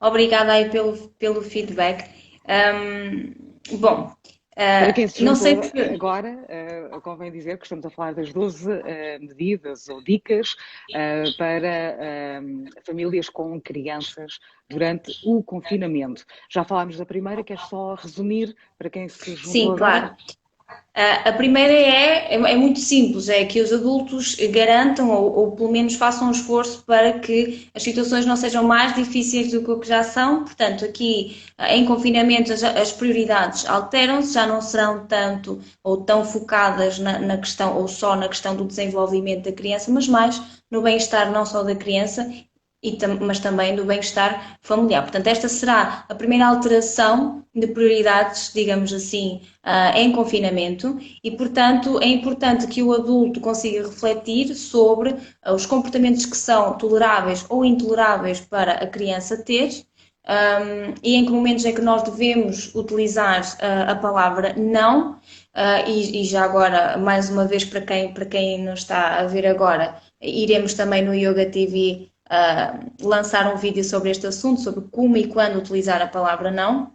Obrigada aí pelo feedback. Bom, Para quem se não sei juntou se... agora, convém dizer que estamos a falar das 12 medidas ou dicas para famílias com crianças durante o confinamento. Já falámos da primeira, quer só resumir para quem se juntou Sim, agora? claro. A primeira é muito simples, é que os adultos garantam ou pelo menos façam um esforço para que as situações não sejam mais difíceis do que o que já são. Portanto, aqui em confinamento as prioridades alteram-se, já não serão tanto ou tão focadas na questão ou só na questão do desenvolvimento da criança, mas mais no bem-estar não só da criança mas também do bem-estar familiar. Portanto, esta será a primeira alteração de prioridades, digamos assim, em confinamento e, portanto, é importante que o adulto consiga refletir sobre os comportamentos que são toleráveis ou intoleráveis para a criança ter. E em que momentos é que nós devemos utilizar a palavra não, e já agora, mais uma vez, para quem nos está a ver agora, iremos também no Yoga TV lançar um vídeo sobre este assunto, sobre como e quando utilizar a palavra não,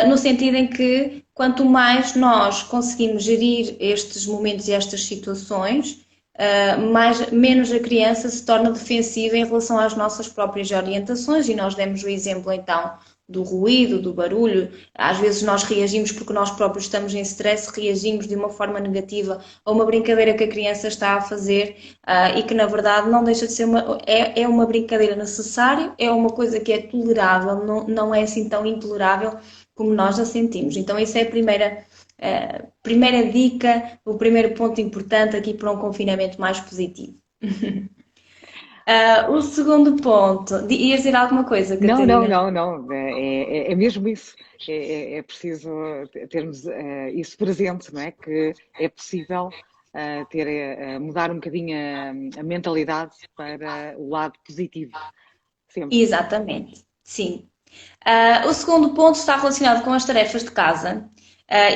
no sentido em que quanto mais nós conseguimos gerir estes momentos e estas situações, menos a criança se torna defensiva em relação às nossas próprias orientações, e nós demos o exemplo então do ruído, do barulho. Às vezes nós reagimos porque nós próprios estamos em stress, reagimos de uma forma negativa a uma brincadeira que a criança está a fazer, e que na verdade não deixa de ser é uma brincadeira necessária, é uma coisa que é tolerável, não é assim tão intolerável como nós a sentimos. Então, isso é a primeira dica, o primeiro ponto importante aqui para um confinamento mais positivo. O segundo ponto, ias dizer alguma coisa, Não, não, Catarina? não, não. É mesmo isso. É preciso termos isso presente, não é? Que é possível mudar um bocadinho a mentalidade para o lado positivo, sempre. Exatamente, sim. O segundo ponto está relacionado com as tarefas de casa.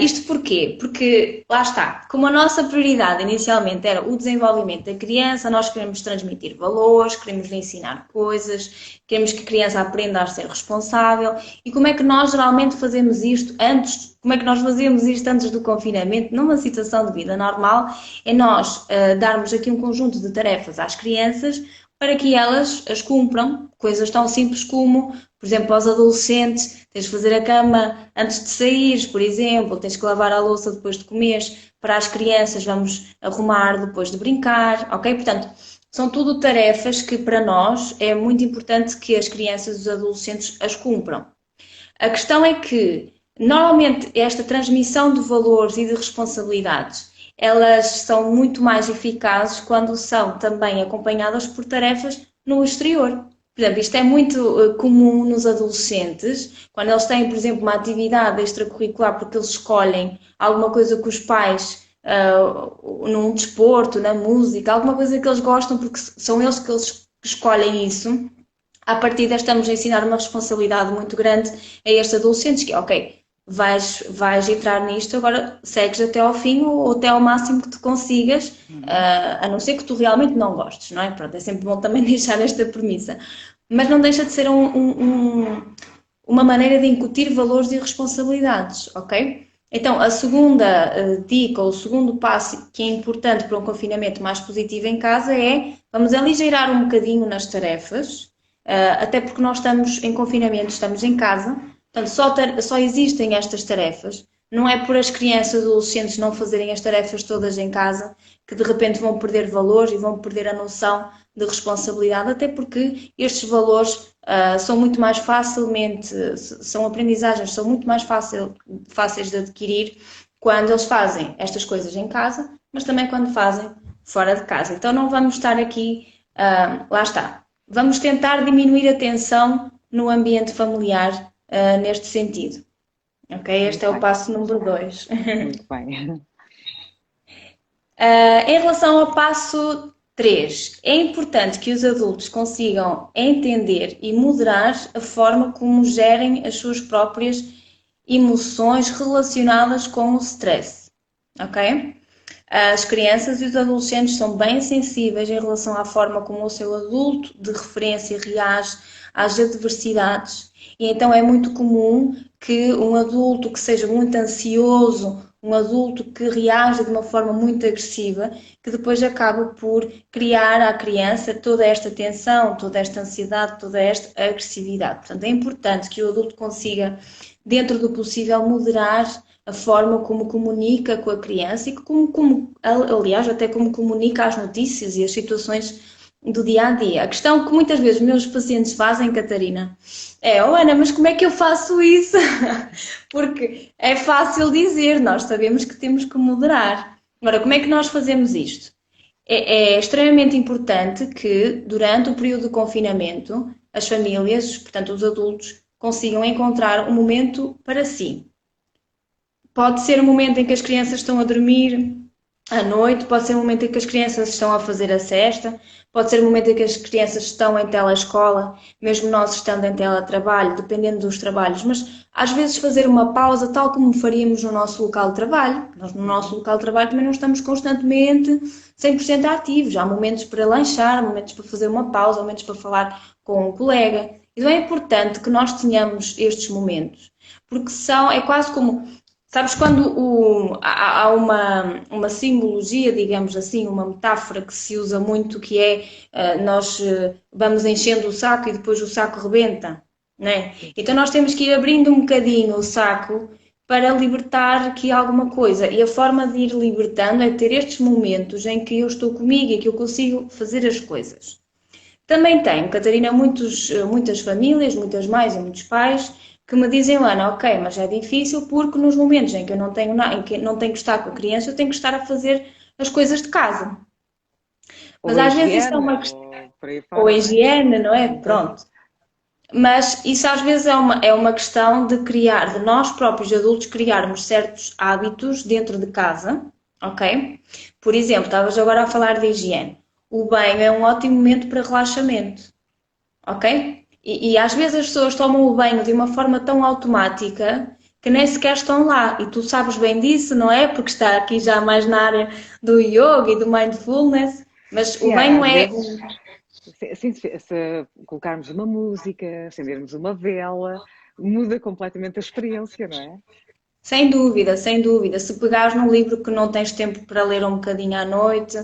Isto porquê? Porque, lá está, como a nossa prioridade inicialmente era o desenvolvimento da criança, nós queremos transmitir valores, queremos lhe ensinar coisas, queremos que a criança aprenda a ser responsável. E como é que nós geralmente fazemos isto antes? Como é que nós fazemos isto antes do confinamento? Numa situação de vida normal, é nós darmos aqui um conjunto de tarefas às crianças para que elas as cumpram, coisas tão simples como, por exemplo, aos adolescentes, tens de fazer a cama antes de saíres, por exemplo, tens que lavar a louça depois de comeres. Para as crianças, vamos arrumar depois de brincar, ok? Portanto, são tudo tarefas que para nós é muito importante que as crianças e os adolescentes as cumpram. A questão é que, normalmente, esta transmissão de valores e de responsabilidades, elas são muito mais eficazes quando são também acompanhadas por tarefas no exterior. Por exemplo, isto é muito comum nos adolescentes, quando eles têm, por exemplo, uma atividade extracurricular porque eles escolhem alguma coisa que os pais, num desporto, na música, alguma coisa que eles gostam porque são eles que escolhem isso. À partida estamos a ensinar uma responsabilidade muito grande a estes adolescentes, que é, ok, vais entrar nisto, agora segues até ao fim ou até ao máximo que tu consigas, Uhum. a não ser que tu realmente não gostes, não é? Pronto, é sempre bom também deixar esta premissa. Mas não deixa de ser uma maneira de incutir valores e responsabilidades, ok? Então, a segunda dica, ou o segundo passo que é importante para um confinamento mais positivo em casa é vamos aligeirar um bocadinho nas tarefas, até porque nós estamos em confinamento, estamos em casa, portanto, só existem estas tarefas. Não é por as crianças e adolescentes não fazerem as tarefas todas em casa que de repente vão perder valores e vão perder a noção de responsabilidade, até porque estes valores são muito mais facilmente, são aprendizagens, são muito mais fáceis de adquirir quando eles fazem estas coisas em casa, mas também quando fazem fora de casa. Então não vamos estar aqui, lá está, vamos tentar diminuir a tensão no ambiente familiar neste sentido. Ok? Este Muito é o bem, passo número 2. muito bem. Em relação ao passo 3, é importante que os adultos consigam entender e moderar a forma como gerem as suas próprias emoções relacionadas com o stress. Ok? As crianças e os adolescentes são bem sensíveis em relação à forma como o seu adulto de referência reage às adversidades. E então é muito comum que um adulto que seja muito ansioso, um adulto que reaja de uma forma muito agressiva, que depois acaba por criar à criança toda esta tensão, toda esta ansiedade, toda esta agressividade. Portanto, é importante que o adulto consiga, dentro do possível, moderar a forma como comunica com a criança e aliás, até como comunica as notícias e as situações do dia a dia. A questão que muitas vezes meus pacientes fazem, Catarina, é: oh Ana, mas como é que eu faço isso? Porque é fácil dizer, nós sabemos que temos que moderar. Agora, como é que nós fazemos isto? É extremamente importante que, durante o período de confinamento, as famílias, portanto os adultos, consigam encontrar um momento para si. Pode ser um momento em que as crianças estão a dormir à noite, pode ser um momento em que as crianças estão a fazer a siesta, pode ser um momento em que as crianças estão em telescola, mesmo nós estando em teletrabalho, dependendo dos trabalhos, mas às vezes fazer uma pausa, tal como faríamos no nosso local de trabalho. Nós no nosso local de trabalho também não estamos constantemente 100% ativos. Há momentos para lanchar, momentos para fazer uma pausa, momentos para falar com um colega. Então é importante que nós tenhamos estes momentos, porque é quase como... Sabes, quando há uma simbologia, digamos assim, uma metáfora que se usa muito, que é nós vamos enchendo o saco e depois o saco rebenta, né? Então nós temos que ir abrindo um bocadinho o saco para libertar aqui alguma coisa. E a forma de ir libertando é ter estes momentos em que eu estou comigo e que eu consigo fazer as coisas. Também tenho, Catarina, muitas famílias, muitas mães e muitos pais que me dizem: Ana, ok, mas é difícil porque nos momentos em que eu não tenho em que não tenho que estar com a criança, eu tenho que estar a fazer as coisas de casa. Ou Mas a às vezes isso é higiene, uma questão, ou por aí ou a fora, não é? higiene, não é? Exato. Pronto. Mas isso às vezes é uma questão de criar, de nós próprios adultos criarmos certos hábitos dentro de casa, ok? Por exemplo, estavas agora a falar de higiene. O banho é um ótimo momento para relaxamento, ok? E às vezes as pessoas tomam o banho de uma forma tão automática que nem sequer estão lá. E tu sabes bem disso, não é? Porque está aqui já mais na área do yoga e do mindfulness. Mas o Sim, banho às é vezes, se colocarmos uma música, acendermos uma vela, muda completamente a experiência, não é? sem dúvida, sem dúvida. Se pegares num livro que não tens tempo para ler um bocadinho à noite,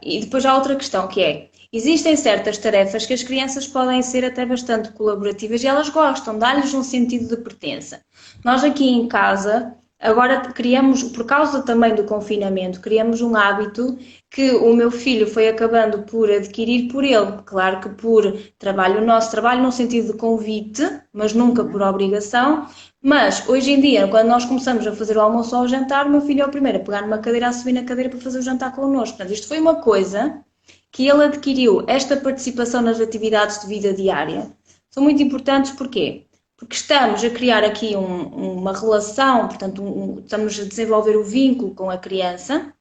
e depois há outra questão que é, existem certas tarefas que as crianças podem ser até bastante colaborativas e elas gostam, dá-lhes um sentido de pertença. Nós aqui em casa, agora criamos, por causa também do confinamento, criamos um hábito que o meu filho foi acabando por adquirir por ele. Claro que por trabalho, o nosso trabalho no sentido de convite, mas nunca por Uhum. obrigação. Mas hoje em dia, quando nós começamos a fazer o almoço ou o jantar, o meu filho é o primeiro a pegar numa cadeira, a subir na cadeira para fazer o jantar connosco. Portanto, isto foi uma coisa que ele adquiriu, esta participação nas atividades de vida diária. São muito importantes, porquê? Porque estamos a criar aqui uma relação, portanto, estamos a desenvolver o vínculo com a criança,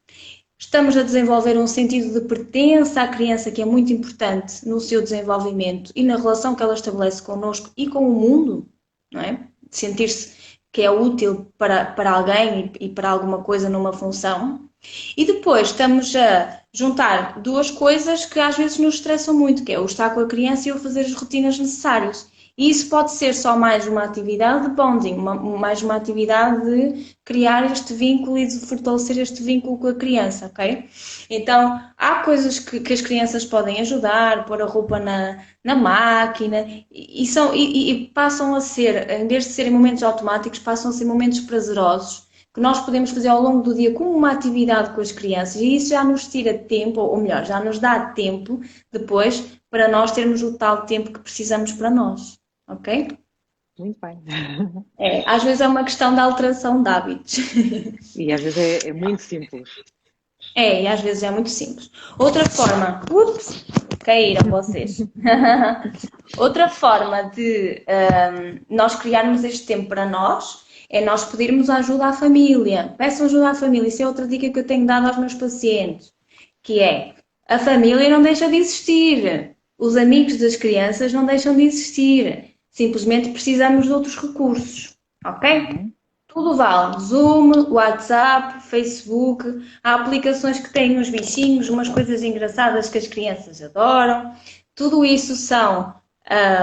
estamos a desenvolver um sentido de pertença à criança que é muito importante no seu desenvolvimento e na relação que ela estabelece connosco e com o mundo, não é? Sentir-se que é útil para alguém e para alguma coisa numa função. E depois estamos a juntar duas coisas que às vezes nos estressam muito, que é o estar com a criança e o fazer as rotinas necessárias. E isso pode ser só mais uma atividade de bonding, mais uma atividade de criar este vínculo e de fortalecer este vínculo com a criança, ok? Então, há coisas que as crianças podem ajudar, pôr a roupa na máquina, e passam a ser, em vez de serem momentos automáticos, passam a ser momentos prazerosos que nós podemos fazer ao longo do dia como uma atividade com as crianças, e isso já nos tira tempo, ou melhor, já nos dá tempo depois para nós termos o tal tempo que precisamos para nós, ok? Muito bem. Às vezes é uma questão de alteração de hábitos. E às vezes é muito simples. E às vezes é muito simples. Outra forma, ups, caíram vocês. Outra forma de nós criarmos este tempo para nós é nós pedirmos ajuda à família. Peçam ajuda à família. Isso é outra dica que eu tenho dado aos meus pacientes, que é: a família não deixa de existir. Os amigos das crianças não deixam de existir. Simplesmente precisamos de outros recursos, ok? Uhum. Tudo vale. Zoom, WhatsApp, Facebook, há aplicações que têm uns bichinhos, umas coisas engraçadas que as crianças adoram. Tudo isso são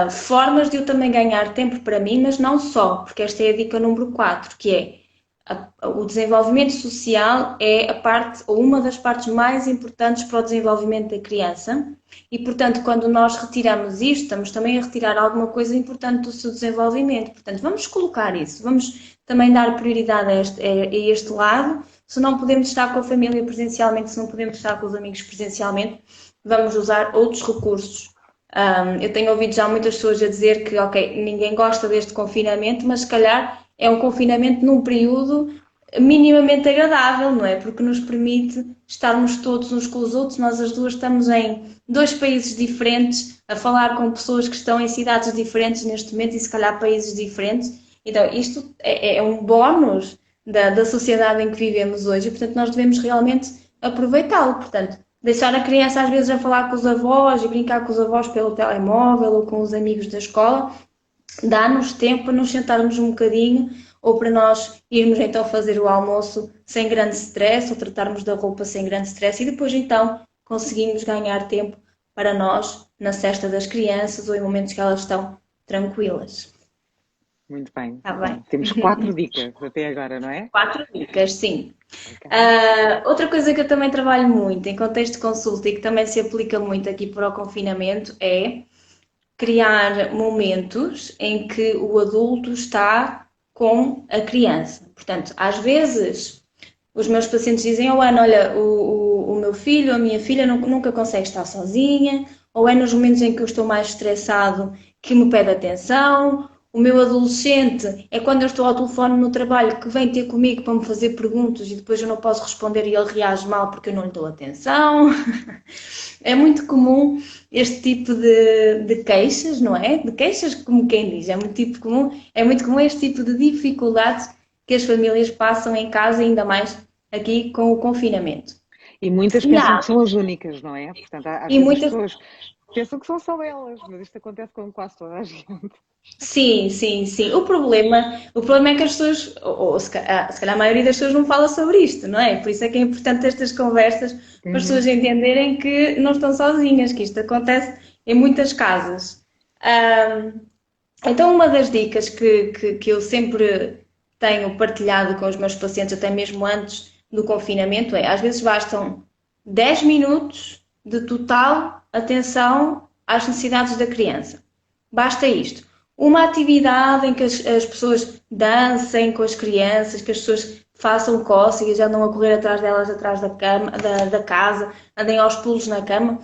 formas de eu também ganhar tempo para mim, mas não só, porque esta é a dica número 4, que é o desenvolvimento social é a parte, ou uma das partes mais importantes para o desenvolvimento da criança e, portanto, quando nós retiramos isto, estamos também a retirar alguma coisa importante do seu desenvolvimento. Portanto, vamos colocar isso, vamos também dar prioridade a este lado. Se não podemos estar com a família presencialmente, se não podemos estar com os amigos presencialmente, vamos usar outros recursos. Eu tenho ouvido já muitas pessoas a dizer que, ok, ninguém gosta deste confinamento, mas se calhar é um confinamento num período minimamente agradável, não é? Porque nos permite estarmos todos uns com os outros. Nós as duas estamos em 2 países diferentes, a falar com pessoas que estão em cidades diferentes neste momento e se calhar países diferentes. Então, isto é um bónus da sociedade em que vivemos hoje e, portanto, nós devemos realmente aproveitá-lo. Portanto, deixar a criança às vezes a falar com os avós e brincar com os avós pelo telemóvel ou com os amigos da escola, dá-nos tempo para nos sentarmos um bocadinho ou para nós irmos então fazer o almoço sem grande stress ou tratarmos da roupa sem grande stress e depois então conseguimos ganhar tempo para nós na cesta das crianças ou em momentos que elas estão tranquilas. Muito bem. Está bem? Temos 4 dicas até agora, não é? 4 dicas, sim. Ok. Outra coisa que eu também trabalho muito em contexto de consulta e que também se aplica muito aqui para o confinamento é criar momentos em que o adulto está com a criança. Portanto, às vezes os meus pacientes dizem, oh Ana, olha, o meu filho, a minha filha nunca consegue estar sozinha, ou é nos momentos em que eu estou mais estressado que me pede atenção. O meu adolescente é quando eu estou ao telefone no trabalho que vem ter comigo para me fazer perguntas e depois eu não posso responder e ele reage mal porque eu não lhe dou atenção. É muito comum este tipo de queixas, não é? De queixas, como quem diz, é muito comum este tipo de dificuldades que as famílias passam em casa, ainda mais aqui com o confinamento. E muitas E pensam há, que são as únicas, não é? Portanto, às e vezes as muitas. pessoas pensam que são só elas, mas isto acontece com quase toda a gente. Sim, sim, sim. O problema é que as pessoas, ou se calhar a maioria das pessoas não fala sobre isto, não é? Por isso é que é importante estas conversas para as pessoas Uhum. entenderem que não estão sozinhas, que isto acontece em muitas casas. Ahm, então, uma das dicas que eu sempre tenho partilhado com os meus pacientes, até mesmo antes do confinamento, é às vezes bastam 10 minutos de total atenção às necessidades da criança. Basta isto. Uma atividade em que as pessoas dancem com as crianças, que as pessoas façam cócegas, andam a correr atrás delas, atrás da cama, da casa, andem aos pulos na cama.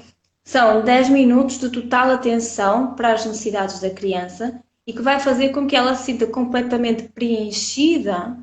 São 10 minutos de total atenção para as necessidades da criança e que vai fazer com que ela se sinta completamente preenchida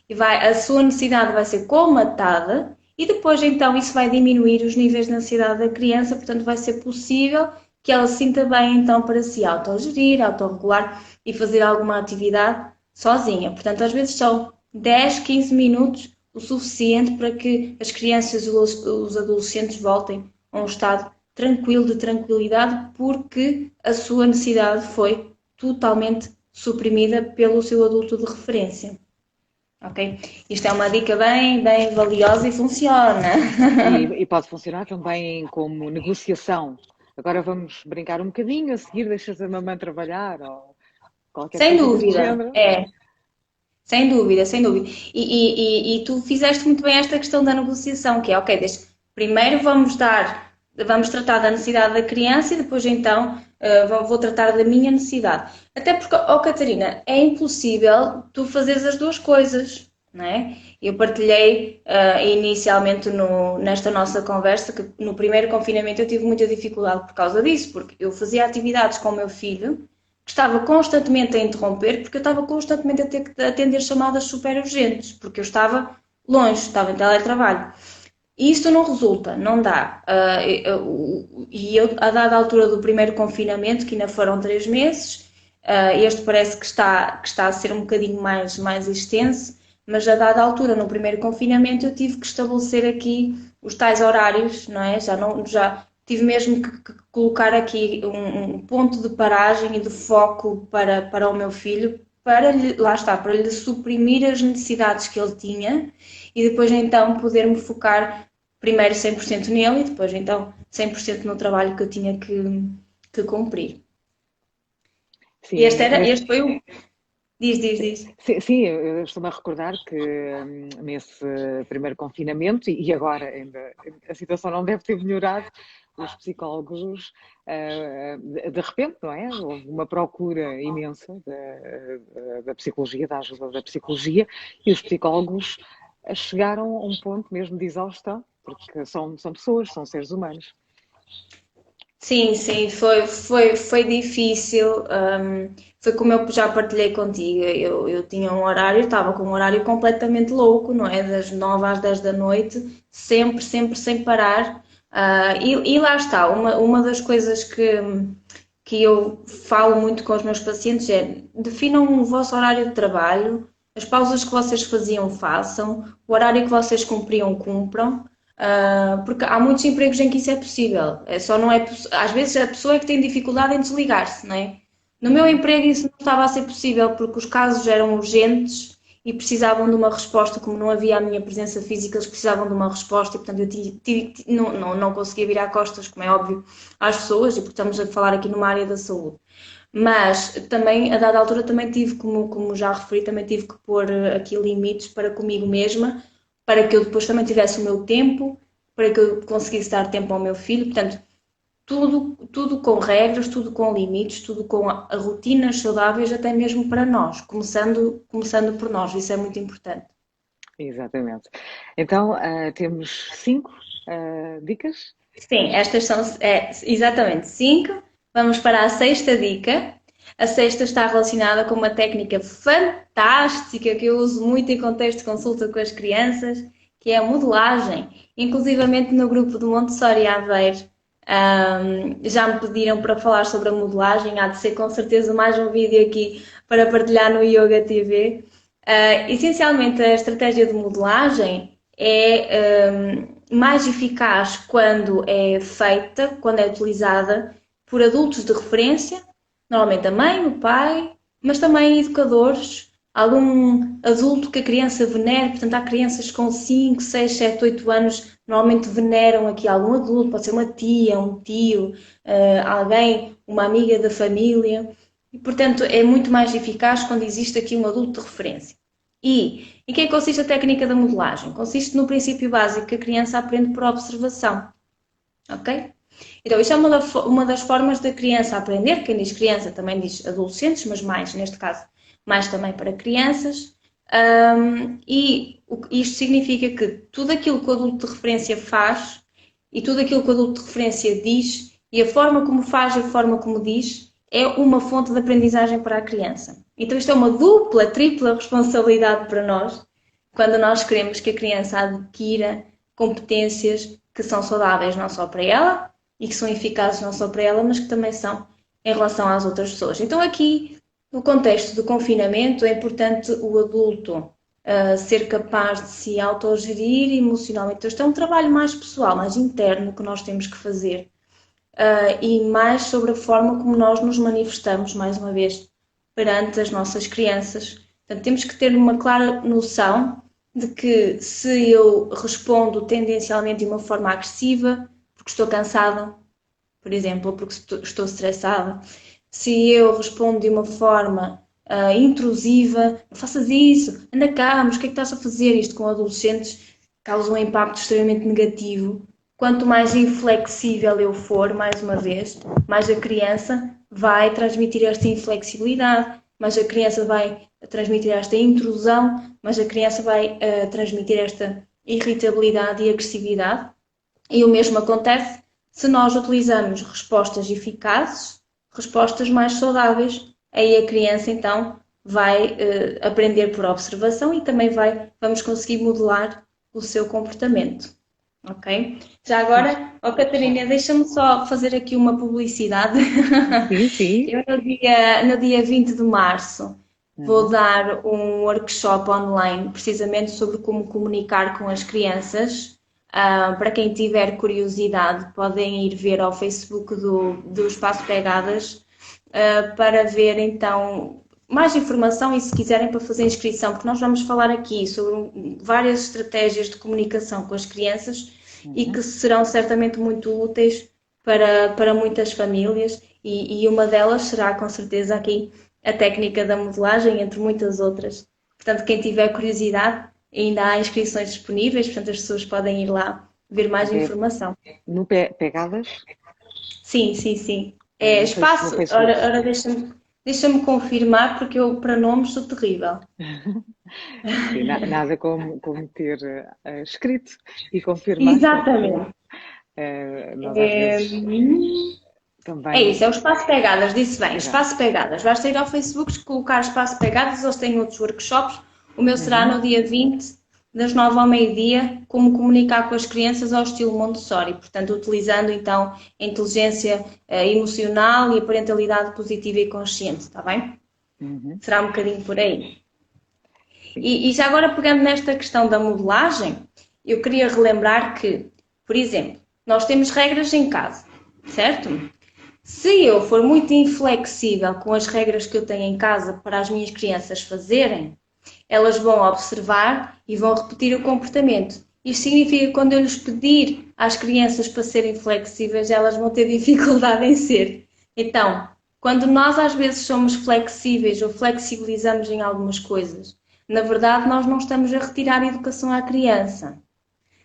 e a sua necessidade vai ser colmatada e depois então isso vai diminuir os níveis de ansiedade da criança, portanto vai ser possível que ela se sinta bem então para se autogerir, autorregular e fazer alguma atividade sozinha. Portanto, às vezes são 10, 15 minutos o suficiente para que as crianças e os adolescentes voltem a um estado tranquilo, de tranquilidade, porque a sua necessidade foi totalmente suprimida pelo seu adulto de referência. Ok? Isto é uma dica bem, bem valiosa e funciona. E pode funcionar também como negociação. Agora vamos brincar um bocadinho, a seguir deixas a mamãe trabalhar ou qualquer Sem coisa deste dúvida, género. é. Sem dúvida, sem dúvida. E tu fizeste muito bem esta questão da negociação, que é, ok, primeiro vamos tratar da necessidade da criança e depois então vou tratar da minha necessidade. Até porque, oh Catarina, é impossível tu fazeres as duas coisas, não é? Eu partilhei inicialmente nesta nossa conversa que no primeiro confinamento eu tive muita dificuldade por causa disso, porque eu fazia atividades com o meu filho que estava constantemente a interromper, porque eu estava constantemente a ter que atender chamadas super urgentes, porque eu estava longe, estava em teletrabalho. E isto não resulta, não dá. E eu, a dada altura do primeiro confinamento, que ainda foram 3 meses, este parece que está a ser um bocadinho mais extenso, mas a dada altura, no primeiro confinamento, eu tive que estabelecer aqui os tais horários, não é? Já tive mesmo que colocar aqui um ponto de paragem e de foco para o meu filho, para lhe, lá está, para lhe suprimir as necessidades que ele tinha e depois então poder-me focar primeiro 100% nele e depois então 100% no trabalho que eu tinha que cumprir. Sim, Este foi o... Diz. sim, eu estou-me a recordar que nesse primeiro confinamento, e agora ainda a situação não deve ter melhorado, os psicólogos, de repente, não é? Houve uma procura imensa da psicologia, da ajuda da psicologia, e os psicólogos chegaram a um ponto mesmo de exaustão, porque são pessoas, são seres humanos. Sim, foi difícil. Foi como eu já partilhei contigo. Eu tinha um horário, estava com um horário completamente louco, não é? Das 9 às 10 da noite, sempre sem parar. E lá está, uma das coisas que eu falo muito com os meus pacientes é definam o vosso horário de trabalho, as pausas que vocês faziam, façam, o horário que vocês cumpriam, cumpram. Porque há muitos empregos em que isso é possível. Só não é, às vezes a pessoa é que tem dificuldade em desligar-se, não é? No meu emprego isso não estava a ser possível porque os casos eram urgentes e precisavam de uma resposta, como não havia a minha presença física, eles precisavam de uma resposta e portanto não conseguia virar costas, como é óbvio, às pessoas e porque estamos a falar aqui numa área da saúde. Mas também, a dada altura, também tive, como já referi, também tive que pôr aqui limites para comigo mesma, para que eu depois também tivesse o meu tempo, para que eu conseguisse dar tempo ao meu filho. Portanto, tudo com regras, tudo com limites, tudo com rotinas saudáveis, até mesmo para nós, começando por nós, isso é muito importante. Exatamente. Então, temos 5 dicas. Sim, estas são exatamente 5. Vamos para a sexta dica. A sexta está relacionada com uma técnica fantástica que eu uso muito em contexto de consulta com as crianças, que é a modelagem. Inclusivamente no grupo do Montessori Aveiro, já me pediram para falar sobre a modelagem. Há de ser com certeza mais um vídeo aqui para partilhar no Yoga TV. Essencialmente, a estratégia de modelagem é mais eficaz quando é feita, quando é utilizada por adultos de referência, normalmente a mãe, o pai, mas também educadores, algum adulto que a criança venera. Portanto, há crianças com 5, 6, 7, 8 anos, normalmente veneram aqui algum adulto, pode ser uma tia, um tio, alguém, uma amiga da família, e portanto é muito mais eficaz quando existe aqui um adulto de referência. E em que consiste a técnica da modelagem? Consiste no princípio básico que a criança aprende por observação, ok? Então, isto é uma das formas da criança aprender. Quem diz criança também diz adolescentes, mas mais, neste caso, mais também para crianças. E isto significa que tudo aquilo que o adulto de referência faz e tudo aquilo que o adulto de referência diz e a forma como faz e a forma como diz é uma fonte de aprendizagem para a criança. Então, isto é uma dupla, tripla responsabilidade para nós, quando nós queremos que a criança adquira competências que são saudáveis não só para ela e que são eficazes não só para ela, mas que também são em relação às outras pessoas. Então, aqui, no contexto do confinamento, é importante o adulto ser capaz de se autogerir emocionalmente. Então, isto é um trabalho mais pessoal, mais interno que nós temos que fazer. E mais sobre a forma como nós nos manifestamos, mais uma vez, perante as nossas crianças. Portanto, temos que ter uma clara noção de que se eu respondo tendencialmente de uma forma agressiva, porque estou cansada, por exemplo, ou porque estou estressada, se eu respondo de uma forma intrusiva, não faças isso, anda cá, mas o que é que estás a fazer? Isto com adolescentes causa um impacto extremamente negativo. Quanto mais inflexível eu for, mais uma vez, mais a criança vai transmitir esta inflexibilidade, mais a criança vai transmitir esta intrusão, mas a criança vai transmitir esta irritabilidade e agressividade. E o mesmo acontece se nós utilizamos respostas eficazes, respostas mais saudáveis. Aí a criança então vai aprender por observação e também vamos conseguir modelar o seu comportamento. Ok? Já agora, Catarina, deixa-me só fazer aqui uma publicidade. Sim, sim. Eu no dia 20 de março vou dar um workshop online precisamente sobre como comunicar com as crianças. Para quem tiver curiosidade, podem ir ver ao Facebook do Espaço Pegadas para ver então mais informação e se quiserem para fazer inscrição, porque nós vamos falar aqui sobre várias estratégias de comunicação com as crianças e que serão certamente muito úteis para muitas famílias e uma delas será com certeza aqui a técnica da modelagem, entre muitas outras. Portanto, quem tiver curiosidade, ainda há inscrições disponíveis, portanto as pessoas podem ir lá ver mais informação. No Pegadas? Sim, sim, sim. É espaço. Facebook. Ora deixa-me confirmar, porque eu para nomes sou terrível. Sim, nada como ter escrito e confirmar. Exatamente. Nós às vezes também... É isso, é o Espaço Pegadas, disse bem, Espaço Pegadas. Basta ir ao Facebook, colocar Espaço Pegadas, eles têm outros workshops. O meu será no dia 20, das 9 ao meio-dia, como comunicar com as crianças ao estilo Montessori. Portanto, utilizando então a inteligência emocional e a parentalidade positiva e consciente, está bem? Será um bocadinho por aí. E já agora, pegando nesta questão da modelagem, eu queria relembrar que, por exemplo, nós temos regras em casa, certo? Se eu for muito inflexível com as regras que eu tenho em casa para as minhas crianças fazerem, elas vão observar e vão repetir o comportamento. Isto significa que quando eu lhes pedir às crianças para serem flexíveis, elas vão ter dificuldade em ser. Então, quando nós às vezes somos flexíveis ou flexibilizamos em algumas coisas, na verdade nós não estamos a retirar a educação à criança.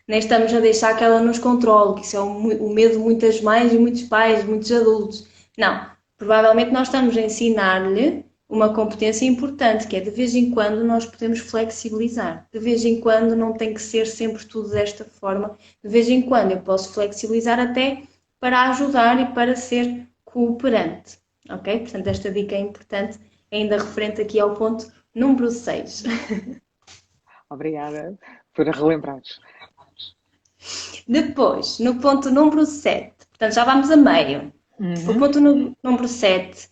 Nem estamos a deixar que ela nos controle, que isso é o medo de muitas mães e muitos pais, muitos adultos. Não, provavelmente nós estamos a ensinar-lhe uma competência importante, que é de vez em quando nós podemos flexibilizar. De vez em quando não tem que ser sempre tudo desta forma. De vez em quando eu posso flexibilizar até para ajudar e para ser cooperante. Ok? Portanto, esta dica é importante, ainda referente aqui ao ponto número 6. Obrigada por relembrares. Depois, no ponto número 7, portanto já vamos a meio. O ponto número 7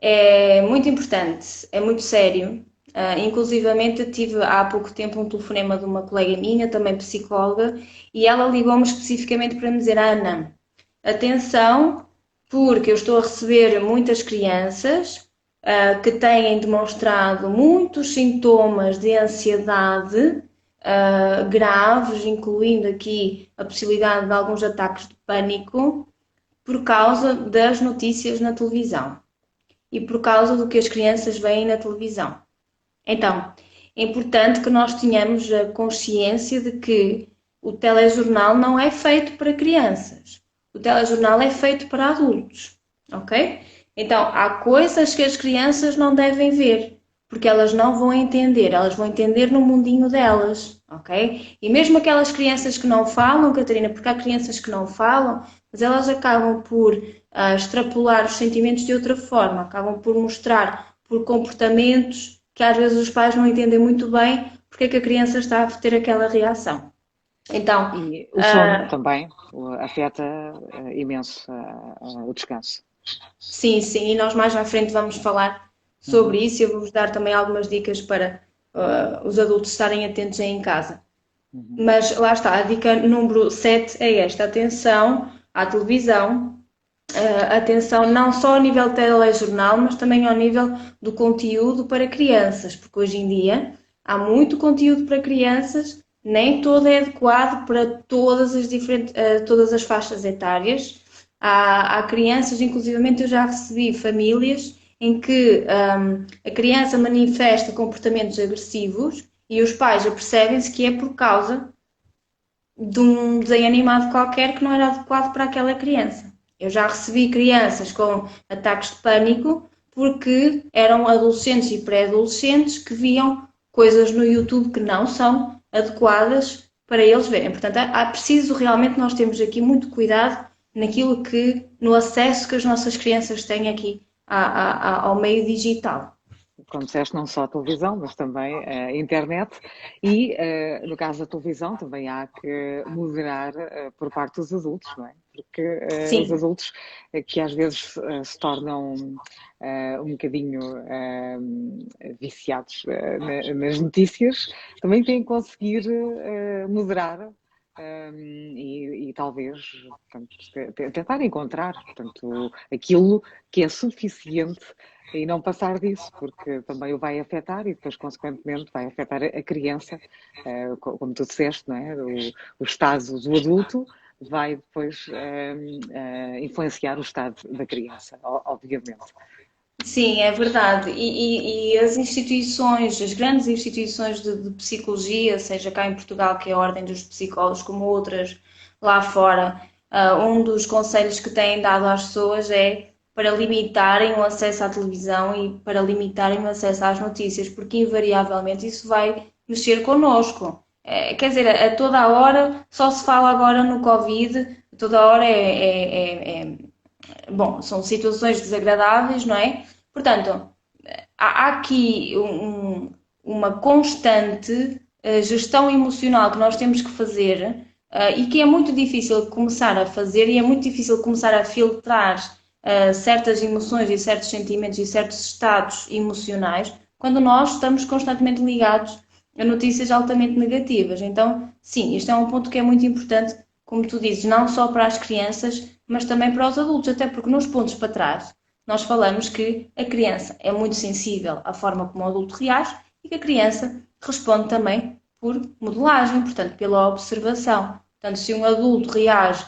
é muito importante, é muito sério. Inclusivamente, eu tive há pouco tempo um telefonema de uma colega minha, também psicóloga, e ela ligou-me especificamente para me dizer: Ana, atenção, porque eu estou a receber muitas crianças que têm demonstrado muitos sintomas de ansiedade graves, incluindo aqui a possibilidade de alguns ataques de pânico, por causa das notícias na televisão e por causa do que as crianças veem na televisão. Então, é importante que nós tenhamos a consciência de que o telejornal não é feito para crianças. O telejornal é feito para adultos, ok? Então, há coisas que as crianças não devem ver, porque elas não vão entender, elas vão entender no mundinho delas, ok? E mesmo aquelas crianças que não falam, Catarina, porque há crianças que não falam, mas elas acabam por extrapolar os sentimentos de outra forma, acabam por mostrar por comportamentos que às vezes os pais não entendem muito bem porque é que a criança está a ter aquela reação. Então, e o sono também afeta imenso o descanso. Sim, sim, e nós mais à frente vamos falar sobre isso e eu vou-vos dar também algumas dicas para os adultos estarem atentos aí em casa. Mas lá está, a dica número 7 é esta: atenção à televisão, atenção não só ao nível telejornal, mas também ao nível do conteúdo para crianças, porque hoje em dia há muito conteúdo para crianças, nem todo é adequado para todas as faixas etárias. Há crianças, inclusivamente eu já recebi famílias em que a criança manifesta comportamentos agressivos e os pais apercebem-se que é por causa de um desenho animado qualquer que não era adequado para aquela criança. Eu já recebi crianças com ataques de pânico porque eram adolescentes e pré-adolescentes que viam coisas no YouTube que não são adequadas para eles verem. Portanto, é preciso realmente nós termos aqui muito cuidado no acesso que as nossas crianças têm aqui ao meio digital. Como disseste, não só a televisão, mas também a internet e, no caso da televisão, também há que moderar por parte dos adultos, não é? Porque os adultos que às vezes se tornam um bocadinho viciados nas notícias, também têm que conseguir moderar e talvez portanto, tentar encontrar portanto, aquilo que é suficiente e não passar disso, porque também o vai afetar e depois, consequentemente, vai afetar a criança, como tu disseste, não é? O estado do adulto vai depois influenciar o estado da criança, obviamente. Sim, é verdade. E as instituições, as grandes instituições de psicologia, seja cá em Portugal, que é a Ordem dos Psicólogos, como outras lá fora, um dos conselhos que têm dado às pessoas é para limitarem o acesso à televisão e para limitarem o acesso às notícias, porque invariavelmente isso vai mexer connosco. Quer dizer, a toda a hora, só se fala agora no Covid, a toda a hora bom, são situações desagradáveis, não é? Portanto, há aqui uma constante gestão emocional que nós temos que fazer e que é muito difícil começar a fazer e é muito difícil começar a filtrar certas emoções e certos sentimentos e certos estados emocionais quando nós estamos constantemente ligados a notícias altamente negativas. Então, sim, isto é um ponto que é muito importante, como tu dizes, não só para as crianças, mas também para os adultos, até porque nos pontos para trás nós falamos que a criança é muito sensível à forma como o adulto reage e que a criança responde também por modelagem, portanto, pela observação. Portanto, se um adulto reage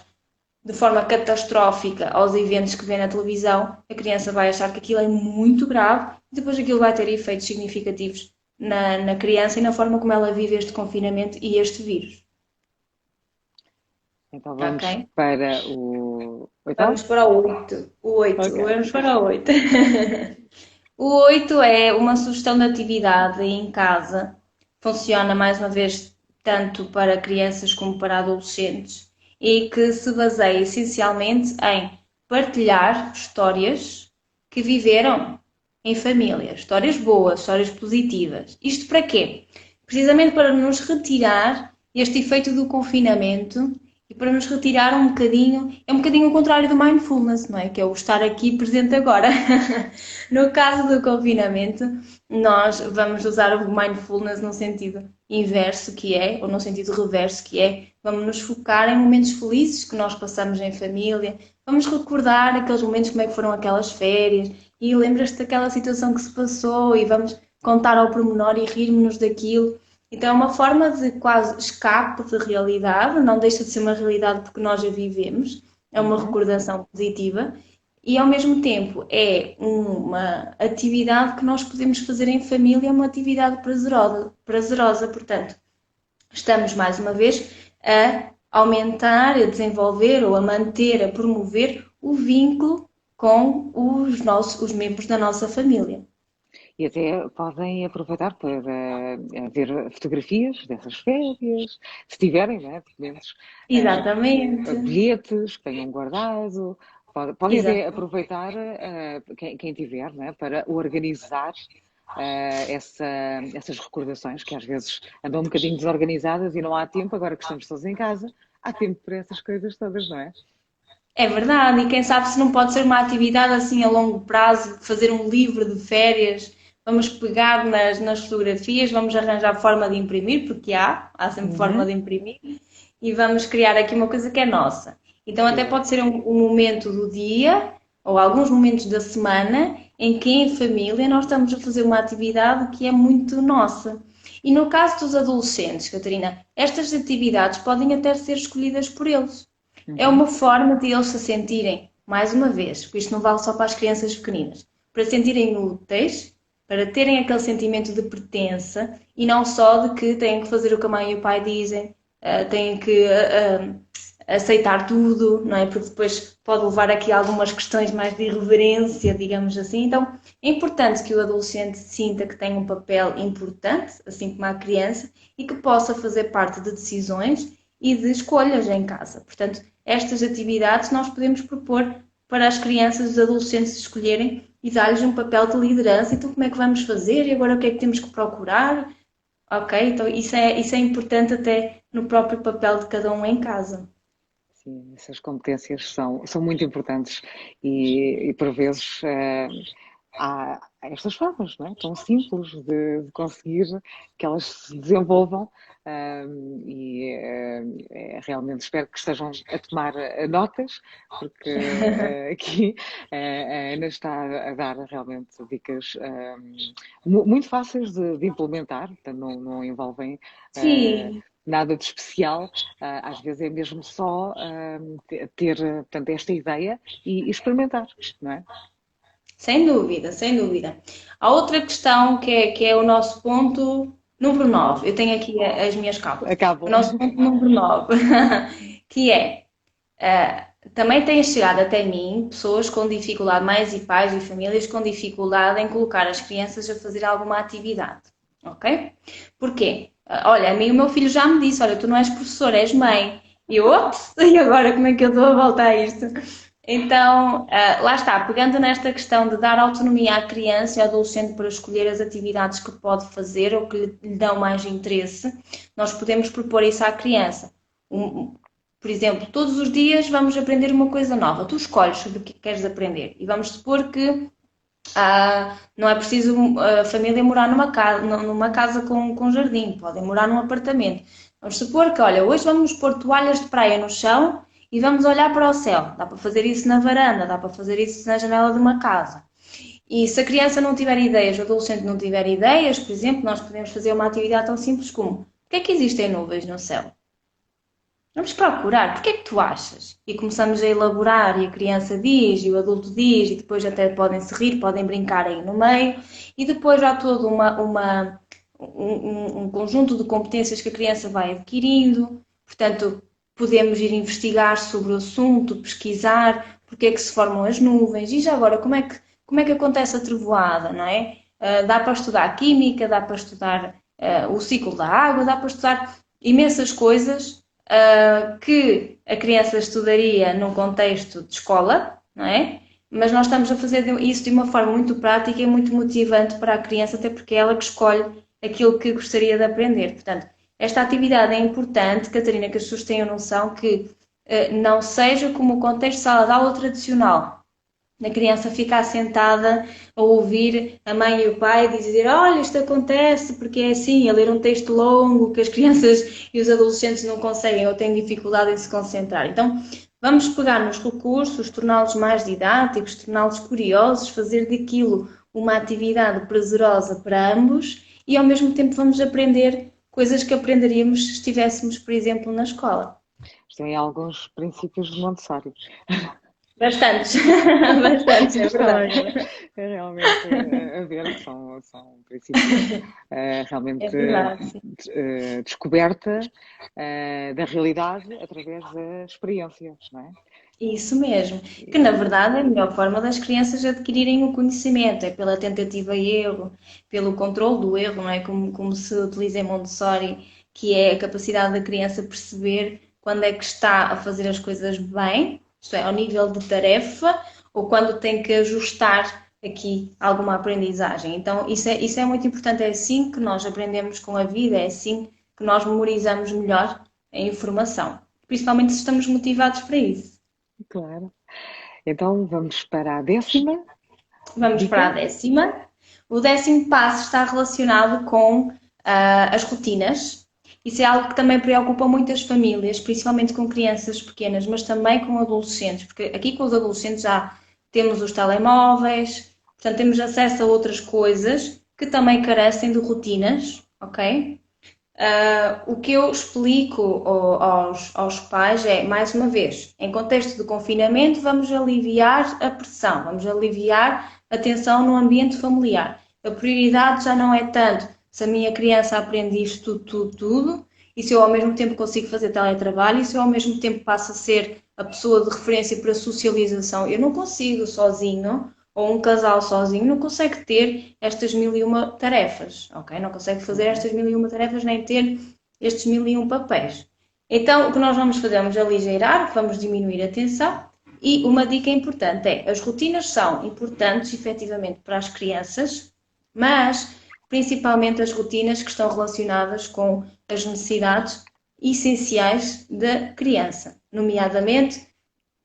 de forma catastrófica aos eventos que vê na televisão, a criança vai achar que aquilo é muito grave e depois aquilo vai ter efeitos significativos na criança e na forma como ela vive este confinamento e este vírus. Então vamos Ok? para o Vamos oitavo? para o 8. O 8. Ok. Vamos para o 8. O 8 é uma sugestão de atividade em casa. Funciona, mais uma vez, tanto para crianças como para adolescentes e que se baseia essencialmente em partilhar histórias que viveram em família. Histórias boas, histórias positivas. Isto para quê? Precisamente para nos retirar este efeito do confinamento e para nos retirar um bocadinho, é um bocadinho o contrário do mindfulness, não é? Que é o estar aqui presente agora. No caso do confinamento, nós vamos usar o mindfulness no sentido inverso, que é, ou no sentido reverso, que é, vamos nos focar em momentos felizes que nós passamos em família, vamos recordar aqueles momentos, como é que foram aquelas férias, e lembras-te daquela situação que se passou, e vamos contar ao pormenor e rirmos-nos daquilo. Então é uma forma de quase escape de realidade, não deixa de ser uma realidade porque nós a vivemos, é uma Uhum. recordação positiva e ao mesmo tempo é uma atividade que nós podemos fazer em família, é uma atividade prazerosa, portanto, estamos mais uma vez a aumentar, a desenvolver ou a manter, a promover o vínculo com os membros da nossa família. E até podem aproveitar para ver fotografias dessas férias, se tiverem, né, pelo menos, Exatamente, bilhetes que tenham guardado. Podem até exatamente. aproveitar, quem tiver, né, para organizar essas recordações que às vezes andam um bocadinho desorganizadas e não há tempo, agora que estamos todos em casa, há tempo para essas coisas todas, não é? É verdade, e quem sabe se não pode ser uma atividade assim a longo prazo, fazer um livro de férias, vamos pegar nas fotografias, vamos arranjar forma de imprimir, porque há sempre forma Uhum. de imprimir, e vamos criar aqui uma coisa que é nossa. Então até Exato. pode ser um momento do dia, ou alguns momentos da semana, em que em família nós estamos a fazer uma atividade que é muito nossa. E no caso dos adolescentes, Catarina, estas atividades podem até ser escolhidas por eles. É Uhum. uma forma de eles se sentirem, mais uma vez, porque isto não vale só para as crianças pequeninas, para se sentirem úteis, para terem aquele sentimento de pertença e não só de que têm que fazer o que a mãe e o pai dizem, têm que aceitar tudo, não é? Porque depois pode levar aqui a algumas questões mais de irreverência, digamos assim. Então, é importante que o adolescente sinta que tem um papel importante, assim como a criança, e que possa fazer parte de decisões e de escolhas em casa. Portanto, estas atividades nós podemos propor para as crianças e os adolescentes escolherem e dar-lhes um papel de liderança. Então, como é que vamos fazer? E agora o que é que temos que procurar? Ok, então isso é importante até no próprio papel de cada um em casa. Sim, essas competências são muito importantes e por vezes há estas formas, não é? Tão simples de conseguir que elas se desenvolvam realmente espero que estejam a tomar notas, porque aqui a Ana está a dar realmente dicas muito fáceis de implementar, portanto não envolvem Sim. nada de especial, às vezes é mesmo só ter portanto, esta ideia e experimentar, não é? Sem dúvida, sem dúvida. Há outra questão que é o nosso ponto número 9. Eu tenho aqui as minhas cábulas. O Acabam. nosso ponto número 9, que é, também têm chegado até mim pessoas com dificuldade, mães e pais e famílias com dificuldade em colocar as crianças a fazer alguma atividade. Ok? Porquê? Olha, a mim o meu filho já me disse, olha, tu não és professora, és mãe. E eu, ops, e agora como é que eu estou a voltar a isto? Então, lá está, pegando nesta questão de dar autonomia à criança e ao adolescente para escolher as atividades que pode fazer ou que lhe dão mais interesse, nós podemos propor isso à criança. Por exemplo, todos os dias vamos aprender uma coisa nova. Tu escolhes sobre o que queres aprender. E vamos supor que não é preciso a família morar numa casa com jardim, podem morar num apartamento. Vamos supor que, olha, hoje vamos pôr toalhas de praia no chão e vamos olhar para o céu. Dá para fazer isso na varanda, dá para fazer isso na janela de uma casa. E se a criança não tiver ideias, o adolescente não tiver ideias, por exemplo, nós podemos fazer uma atividade tão simples como: o que é que existem nuvens no céu? Vamos procurar, porque é que tu achas? E começamos a elaborar, e a criança diz, e o adulto diz, e depois até podem se rir, podem brincar aí no meio, e depois há todo um conjunto de competências que a criança vai adquirindo. Portanto, podemos ir investigar sobre o assunto, pesquisar porque é que se formam as nuvens, e já agora, como é que acontece a trovoada, não é? Dá para estudar química, dá para estudar o ciclo da água, dá para estudar imensas coisas que a criança estudaria num contexto de escola, não é? Mas nós estamos a fazer isso de uma forma muito prática e muito motivante para a criança, até porque é ela que escolhe aquilo que gostaria de aprender. Portanto, esta atividade é importante, Catarina, que as pessoas tenham noção que não seja como o contexto de sala de aula tradicional. A criança ficar sentada a ouvir a mãe e o pai dizer: olha, isto acontece porque é assim, a ler um texto longo que as crianças e os adolescentes não conseguem ou têm dificuldade em se concentrar. Então, vamos pegar nos recursos, torná-los mais didáticos, torná-los curiosos, fazer daquilo uma atividade prazerosa para ambos e ao mesmo tempo vamos aprender coisas que aprenderíamos se estivéssemos, por exemplo, na escola. Tem alguns princípios de Montessori. Bastantes, bastantes, é verdade. É realmente a ver que são princípios realmente É verdade, descoberta da realidade através da experiência, não é? isso mesmo. Que na verdade é a melhor forma das crianças adquirirem o conhecimento, é pela tentativa e erro, pelo controle do erro, não é? Como se utiliza em Montessori, que é a capacidade da criança perceber quando é que está a fazer as coisas bem, isto é, ao nível de tarefa, ou quando tem que ajustar aqui alguma aprendizagem. Então, isso é muito importante, é assim que nós aprendemos com a vida, é assim que nós memorizamos melhor a informação, principalmente se estamos motivados para isso. Claro. Então vamos para a 10ª Vamos para a dica. 10ª. O 10º passo está relacionado com as rotinas. Isso é algo que também preocupa muitas famílias, principalmente com crianças pequenas, mas também com adolescentes, porque aqui com os adolescentes já temos os telemóveis, portanto temos acesso a outras coisas que também carecem de rotinas, ok? O que eu explico aos pais é, mais uma vez, em contexto de confinamento, vamos aliviar a pressão, vamos aliviar a tensão no ambiente familiar. A prioridade já não é tanto se a minha criança aprende isto tudo, e se eu ao mesmo tempo consigo fazer teletrabalho, e se eu ao mesmo tempo passo a ser a pessoa de referência para a socialização. Eu não consigo sozinho, ou um casal sozinho não consegue ter estas 1001 tarefas, ok? Não consegue fazer estas 1001 tarefas nem ter estes 1001 papéis. Então, o que nós vamos fazer? Vamos aligeirar, vamos diminuir a tensão e uma dica importante é, as rotinas são importantes, efetivamente, para as crianças, mas principalmente as rotinas que estão relacionadas com as necessidades essenciais da criança, nomeadamente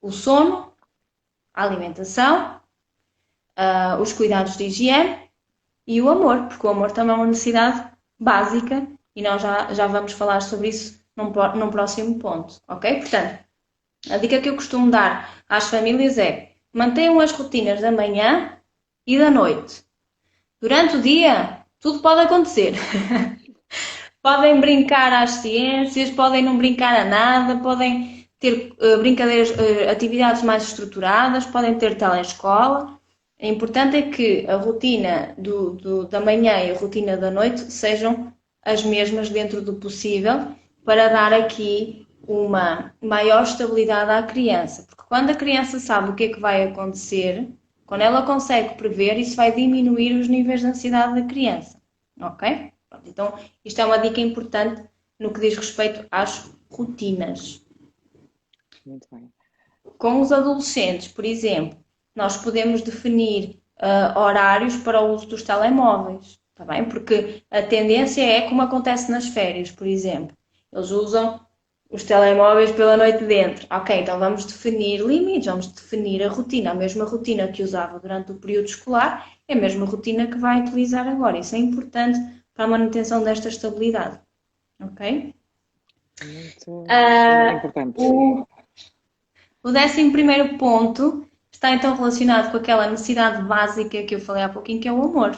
o sono, a alimentação, os cuidados de higiene e o amor, porque o amor também é uma necessidade básica e nós já vamos falar sobre isso num próximo ponto, ok? Portanto, a dica que eu costumo dar às famílias é mantenham as rotinas da manhã e da noite. Durante o dia, tudo pode acontecer. Podem brincar às ciências, podem não brincar a nada, podem ter brincadeiras, atividades mais estruturadas, podem ter telescola. O importante é que a rotina da manhã e a rotina da noite sejam as mesmas dentro do possível para dar aqui uma maior estabilidade à criança. Porque quando a criança sabe o que é que vai acontecer, quando ela consegue prever, isso vai diminuir os níveis de ansiedade da criança. Ok? Então, isto é uma dica importante no que diz respeito às rotinas. Muito bem. Com os adolescentes, por exemplo, nós podemos definir horários para o uso dos telemóveis, está bem? Porque a tendência é como acontece nas férias, por exemplo. Eles usam os telemóveis pela noite dentro. Ok, então vamos definir limites, vamos definir a rotina. A mesma rotina que usava durante o período escolar é a mesma rotina que vai utilizar agora. Isso é importante para a manutenção desta estabilidade. Ok? Muito importante. O 11º ponto está então relacionado com aquela necessidade básica que eu falei há pouquinho, que é o amor.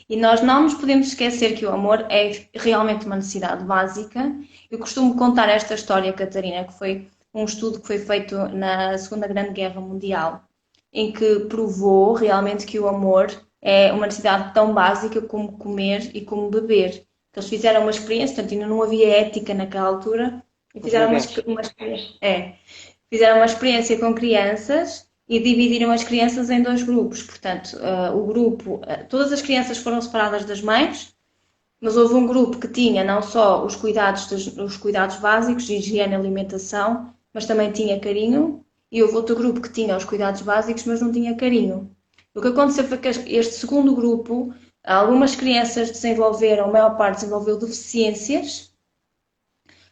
E nós não nos podemos esquecer que o amor é realmente uma necessidade básica. Eu costumo contar esta história, Catarina, que foi um estudo que foi feito na Segunda Grande Guerra Mundial, em que provou realmente que o amor é uma necessidade tão básica como comer e como beber. Eles fizeram uma experiência, portanto ainda não havia ética naquela altura, e fizeram fizeram uma experiência com crianças e dividiram as crianças em dois grupos. Portanto, todas as crianças foram separadas das mães, mas houve um grupo que tinha não só os cuidados básicos de higiene e alimentação, mas também tinha carinho, e houve outro grupo que tinha os cuidados básicos, mas não tinha carinho. O que aconteceu foi que este segundo grupo, algumas crianças desenvolveram, a maior parte desenvolveu deficiências,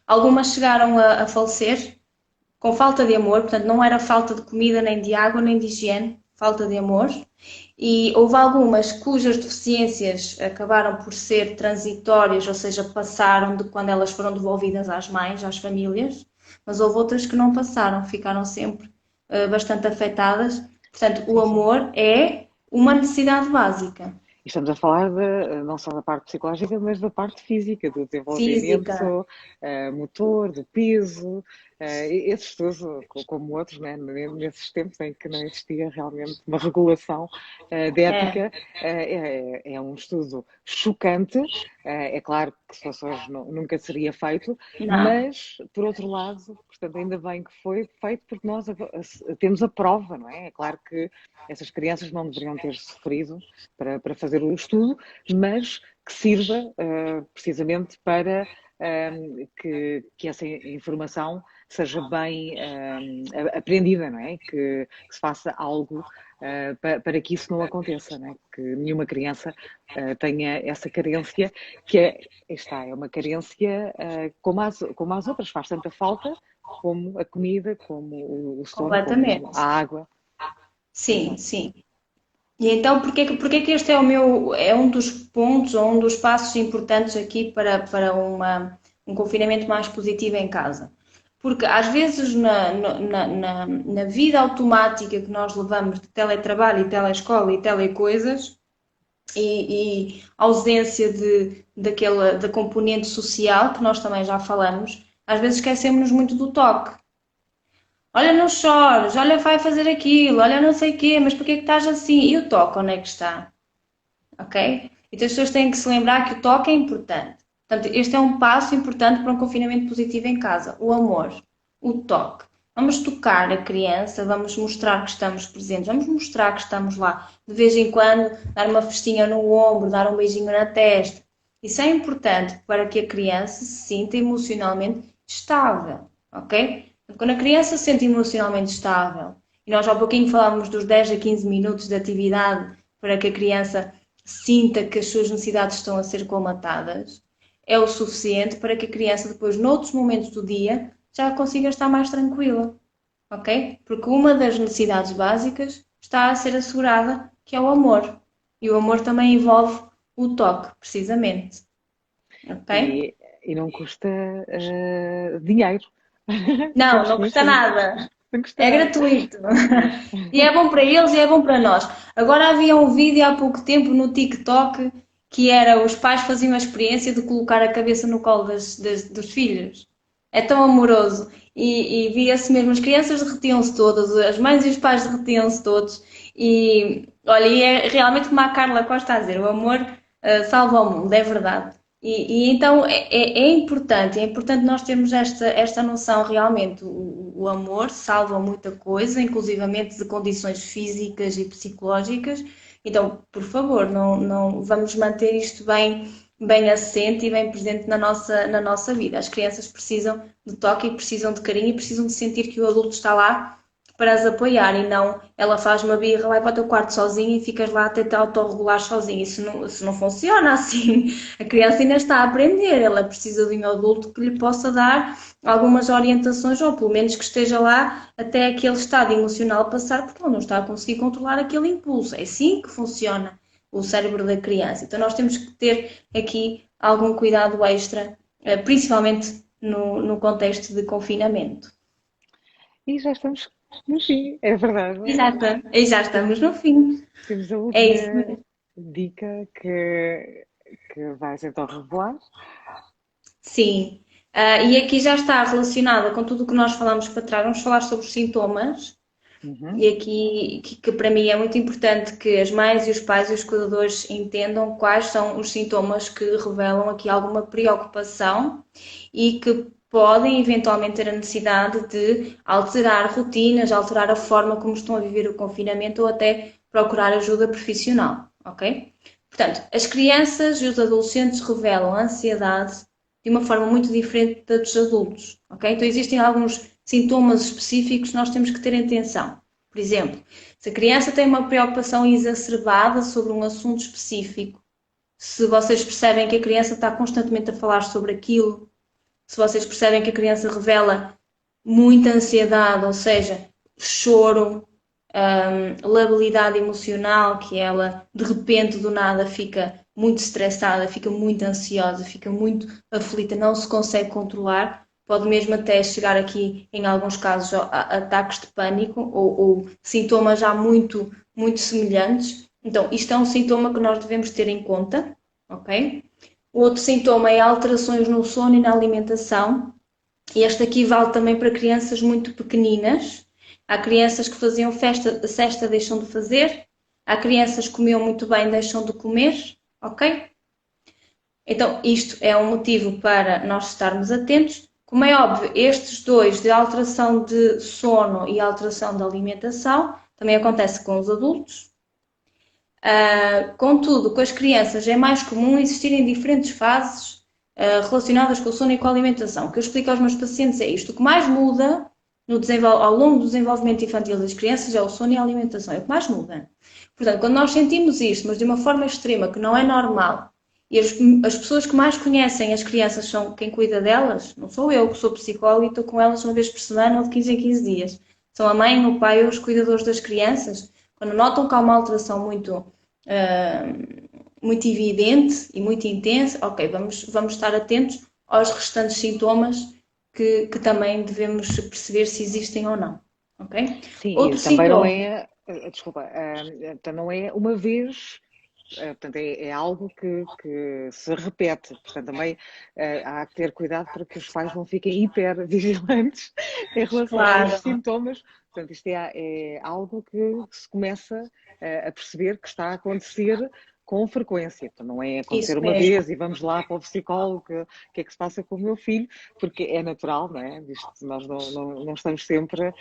algumas chegaram a falecer com falta de amor, portanto não era falta de comida, nem de água, nem de higiene, falta de amor. E houve algumas cujas deficiências acabaram por ser transitórias, ou seja, passaram de quando elas foram devolvidas às mães, às famílias, mas houve outras que não passaram, ficaram sempre bastante afetadas. Portanto, o amor é uma necessidade básica. E estamos a falar não só da parte psicológica, mas da parte física, do desenvolvimento motor, do peso. Esse estudo, como outros, né, nesses tempos em que não existia realmente uma regulação de ética, é um estudo chocante. É claro que se fosse hoje nunca seria feito, mas, por outro lado, portanto, ainda bem que foi feito porque nós temos a prova, não é? É claro que essas crianças não deveriam ter sofrido para fazer o estudo, mas que sirva precisamente para que essa informação seja bem aprendida, não é? Que se faça algo para que isso não aconteça, não é? Que nenhuma criança tenha essa carência, que é uma carência como as outras, faz tanta falta como a comida, como o sono, como a água. Sim, sim. E então, porquê que este é um dos pontos ou um dos passos importantes aqui para um confinamento mais positivo em casa? Porque às vezes na vida automática que nós levamos de teletrabalho e telescola e telecoisas e ausência da componente social, que nós também já falamos, às vezes esquecemos-nos muito do toque. Olha, não chores, olha, vai fazer aquilo, olha, não sei o quê, mas porquê que estás assim? E o toque, onde é que está? Ok? Então as pessoas têm que se lembrar que o toque é importante. Portanto, este é um passo importante para um confinamento positivo em casa. O amor, o toque. Vamos tocar a criança, vamos mostrar que estamos presentes, vamos mostrar que estamos lá. De vez em quando, dar uma festinha no ombro, dar um beijinho na testa. Isso é importante para que a criança se sinta emocionalmente estável. Ok? Quando a criança se sente emocionalmente estável, e nós há pouquinho falávamos dos 10 a 15 minutos de atividade para que a criança sinta que as suas necessidades estão a ser colmatadas, é o suficiente para que a criança depois, noutros momentos do dia, já consiga estar mais tranquila. Ok? Porque uma das necessidades básicas está a ser assegurada, que é o amor. E o amor também envolve o toque, precisamente. Ok? E não custa dinheiro. Não, Ficamos não com custa isso, não nada. custa É nada. gratuito. É. E é bom para eles e é bom para nós. Agora havia um vídeo há pouco tempo no TikTok que era os pais faziam a experiência de colocar a cabeça no colo dos filhos. É tão amoroso. E via-se mesmo, as crianças derretiam-se todas, as mães e os pais derretiam-se todos. E olha, e é realmente como a Carla Costa a dizer, o amor salva o mundo, é verdade. E então é importante nós termos esta noção realmente. O amor salva muita coisa, inclusivamente de condições físicas e psicológicas. Então, por favor, não vamos manter isto bem assente e bem presente na nossa vida. As crianças precisam de toque e precisam de carinho e precisam de sentir que o adulto está lá para as apoiar e não ela faz uma birra, vai para o teu quarto sozinha e ficas lá a tentar autorregular sozinha. Isso não funciona assim. A criança ainda está a aprender, ela precisa de um adulto que lhe possa dar algumas orientações ou pelo menos que esteja lá até aquele estado emocional passar, porque ela não está a conseguir controlar aquele impulso. É assim que funciona o cérebro da criança. Então nós temos que ter aqui algum cuidado extra, principalmente no contexto de confinamento. E já estamos no fim, é verdade. Exato, e já estamos no fim. Temos a É isso última mesmo. dica que vais então revelar. Sim. E aqui já está relacionada com tudo o que nós falamos para trás. Vamos falar sobre os sintomas. Uhum. E aqui que para mim é muito importante que as mães e os pais e os cuidadores entendam quais são os sintomas que revelam aqui alguma preocupação e que podem eventualmente ter a necessidade de alterar rotinas, alterar a forma como estão a viver o confinamento ou até procurar ajuda profissional, ok? Portanto, as crianças e os adolescentes revelam ansiedade de uma forma muito diferente da dos adultos, ok? Então existem alguns sintomas específicos que nós temos que ter atenção. Por exemplo, se a criança tem uma preocupação exacerbada sobre um assunto específico, se vocês percebem que a criança está constantemente a falar sobre aquilo, se vocês percebem que a criança revela muita ansiedade, ou seja, choro, labilidade emocional, que ela de repente do nada fica muito estressada, fica muito ansiosa, fica muito aflita, não se consegue controlar, pode mesmo até chegar aqui, em alguns casos, a ataques de pânico ou sintomas já muito semelhantes. Então, isto é um sintoma que nós devemos ter em conta, ok? O outro sintoma é alterações no sono e na alimentação. E este aqui vale também para crianças muito pequeninas. Há crianças que faziam cesta, deixam de fazer. Há crianças que comiam muito bem, deixam de comer. Ok? Então, isto é um motivo para nós estarmos atentos. Como é óbvio, estes dois, de alteração de sono e alteração da alimentação, também acontece com os adultos. Contudo, com as crianças é mais comum existirem diferentes fases relacionadas com o sono e com a alimentação. O que eu explico aos meus pacientes é isto. O que mais muda ao longo do desenvolvimento infantil das crianças é o sono e a alimentação. É o que mais muda. Portanto, quando nós sentimos isto, mas de uma forma extrema, que não é normal, e as pessoas que mais conhecem as crianças são quem cuida delas, não sou eu que sou psicóloga e estou com elas uma vez por semana ou de 15 em 15 dias. São a mãe, o pai ou os cuidadores das crianças. Quando notam que há uma alteração muito evidente e muito intensa, ok, vamos estar atentos aos restantes sintomas que também devemos perceber se existem ou não, ok? Sim, e Outro também não sintoma, é, desculpa, também não é uma vez, portanto, é algo que se repete. Portanto, também há que ter cuidado para que os pais não fiquem hiper vigilantes em relação a estes claro, sintomas. Portanto, isto é algo que se começa a perceber que está a acontecer com frequência. Então, não é acontecer isso uma mesmo. vez e vamos lá para o psicólogo, o que é que se passa com o meu filho, porque é natural, não é? Nós não estamos sempre,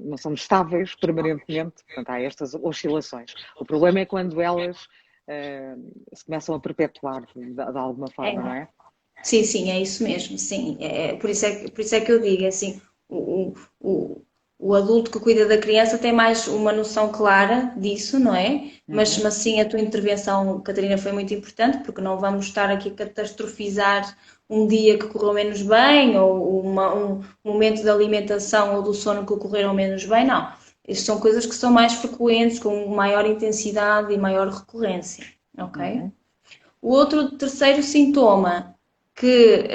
não somos estáveis permanentemente, portanto há estas oscilações. O problema é quando elas se começam a perpetuar de alguma É. forma, não é? Sim, sim, é isso mesmo, sim. Por isso é que eu digo, assim, o, o, o adulto que cuida da criança tem mais uma noção clara disso, não é? Mas Uhum. sim, a tua intervenção, Catarina, foi muito importante, porque não vamos estar aqui a catastrofizar um dia que correu menos bem, ou um momento de alimentação ou do sono que ocorreram menos bem, não. Estas são coisas que são mais frequentes, com maior intensidade e maior recorrência, ok? Uhum. O outro, terceiro sintoma que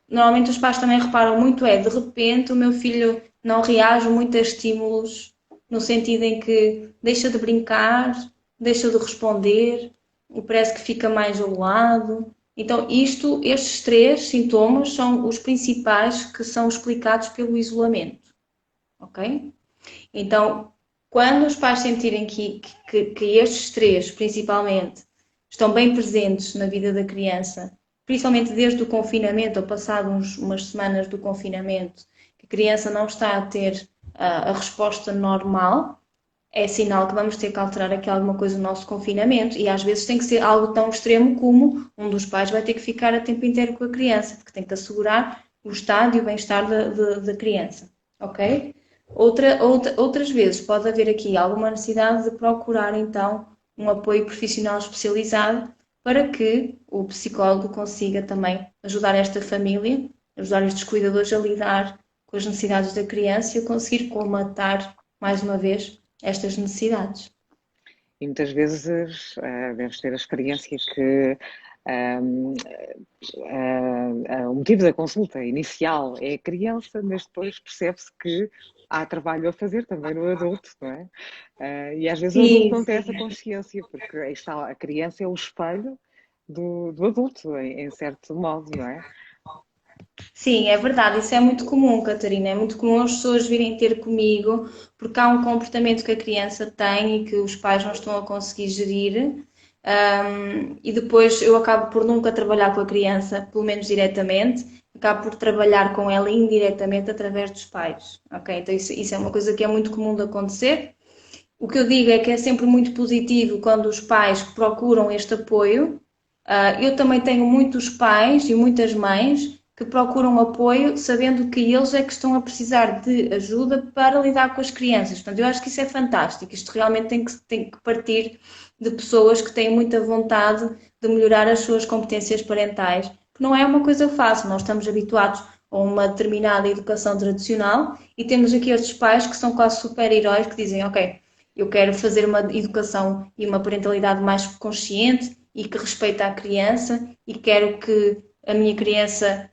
normalmente os pais também reparam muito é, de repente, o meu filho não reage muito a estímulos, no sentido em que deixa de brincar, deixa de responder, e parece que fica mais isolado. Então, estes três sintomas são os principais que são explicados pelo isolamento, ok? Então, quando os pais sentirem que estes três, principalmente, estão bem presentes na vida da criança, principalmente desde o confinamento, ou passado umas semanas do confinamento, que a criança não está a ter a resposta normal, é sinal que vamos ter que alterar aqui alguma coisa no nosso confinamento, e às vezes tem que ser algo tão extremo como um dos pais vai ter que ficar a tempo inteiro com a criança, porque tem que assegurar o estado e o bem-estar da criança, ok? Outras vezes pode haver aqui alguma necessidade de procurar então um apoio profissional especializado para que o psicólogo consiga também ajudar esta família, ajudar estes cuidadores a lidar com as necessidades da criança e a conseguir colmatar, mais uma vez, estas necessidades. E muitas vezes deves ter a experiência que um, o motivo da consulta inicial é a criança, mas depois percebe-se que há trabalho a fazer também no adulto, não é? E às vezes o adulto Sim, não tem essa sim. consciência, porque aí está, a criança é o espelho do adulto, em certo modo, não é? Sim, é verdade, isso é muito comum, Catarina. É muito comum as pessoas virem ter comigo porque há um comportamento que a criança tem e que os pais não estão a conseguir gerir. E depois eu acabo por nunca trabalhar com a criança, pelo menos diretamente, acabo por trabalhar com ela indiretamente através dos pais. Ok? Então isso é uma coisa que é muito comum de acontecer. O que eu digo é que é sempre muito positivo quando os pais procuram este apoio. Eu também tenho muitos pais e muitas mães que procuram apoio sabendo que eles é que estão a precisar de ajuda para lidar com as crianças. Portanto, eu acho que isso é fantástico. Isto realmente tem que partir de pessoas que têm muita vontade de melhorar as suas competências parentais, que não é uma coisa fácil. Nós estamos habituados a uma determinada educação tradicional e temos aqui estes pais que são quase super-heróis que dizem, ok, eu quero fazer uma educação e uma parentalidade mais consciente e que respeita a criança e quero que a minha criança,